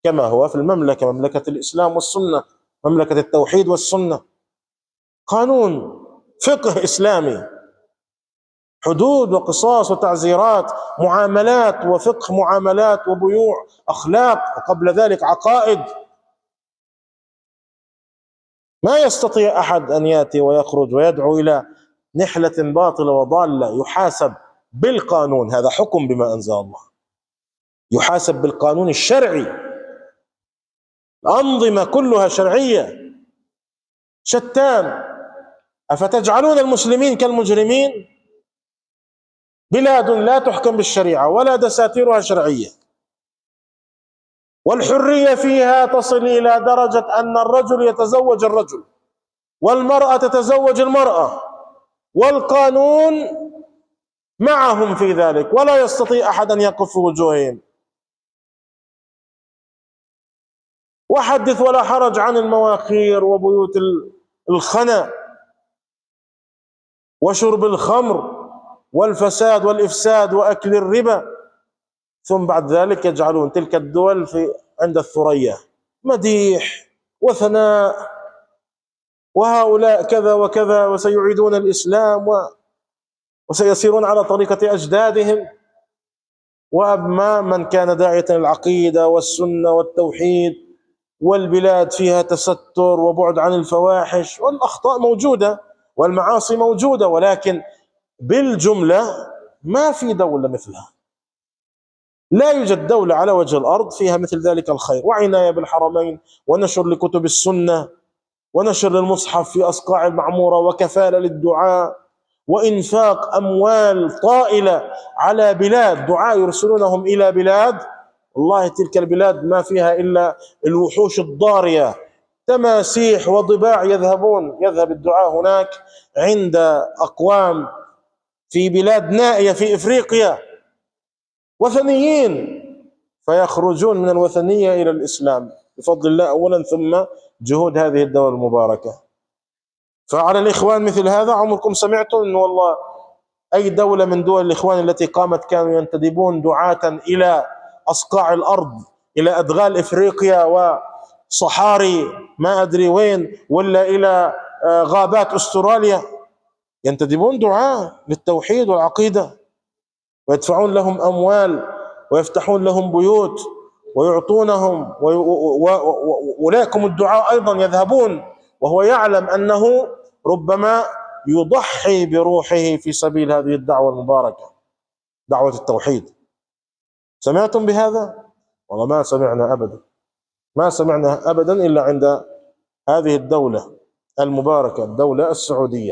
كما هو في المملكة، مملكة الإسلام والسنة، مملكة التوحيد والسنة. قانون، فقه إسلامي، حدود وقصاص وتعزيرات، معاملات وفقه معاملات وبيوع، أخلاق، وقبل ذلك عقائد. ما يستطيع أحد أن يأتي ويخرج ويدعو إلى نحلة باطلة وضالة. يحاسب بالقانون، هذا حكم بما أنزل الله، يحاسب بالقانون الشرعي. الأنظمة كلها شرعية. شتان. أفتجعلون المسلمين كالمجرمين؟ بلاد لا تحكم بالشريعة ولا دساتيرها شرعية، والحرية فيها تصل إلى درجة أن الرجل يتزوج الرجل والمرأة تتزوج المرأة، والقانون معهم في ذلك، ولا يستطيع أحد أن يقف في وجوههم. وحدث ولا حرج عن المواخير وبيوت الخنا وشرب الخمر والفساد والإفساد وأكل الربا. ثم بعد ذلك يجعلون تلك الدول عند الثريا مديح وثناء، وهؤلاء كذا وكذا، وسيعيدون الإسلام وسيسيرون على طريقة أجدادهم. وأما من كان داعية العقيدة والسنة والتوحيد، والبلاد فيها تستر وبعد عن الفواحش، والأخطاء موجودة والمعاصي موجودة، ولكن بالجملة ما في دولة مثلها. لا يوجد دولة على وجه الأرض فيها مثل ذلك الخير، وعناية بالحرمين، ونشر لكتب السنة، ونشر للمصحف في أصقاع المعمورة، وكفالة للدعاء، وإنفاق أموال طائلة على بلاد دعاء يرسلونهم إلى بلاد والله تلك البلاد ما فيها إلا الوحوش الضارية، تماسيح وضباع. يذهب الدعاء هناك عند أقوام في بلاد نائية في إفريقيا وثنيين، فيخرجون من الوثنية إلى الإسلام بفضل الله أولا، ثم جهود هذه الدولة المباركة. فعلى الإخوان مثل هذا. عمركم سمعتم أن والله أي دولة من دول الإخوان التي قامت كانوا ينتدبون دعاة إلى أصقاع الأرض، إلى أدغال إفريقيا وصحاري ما أدري وين، ولا إلى غابات أستراليا، ينتدبون دعاة للتوحيد والعقيدة، ويدفعون لهم أموال ويفتحون لهم بيوت ويعطونهم، وأولئكم الدعاء أيضا يذهبون وهو يعلم أنه ربما يضحي بروحه في سبيل هذه الدعوة المباركة، دعوة التوحيد. سمعتم بهذا؟ والله ما سمعنا أبدا، ما سمعنا أبدا إلا عند هذه الدولة المباركة، الدولة السعودية.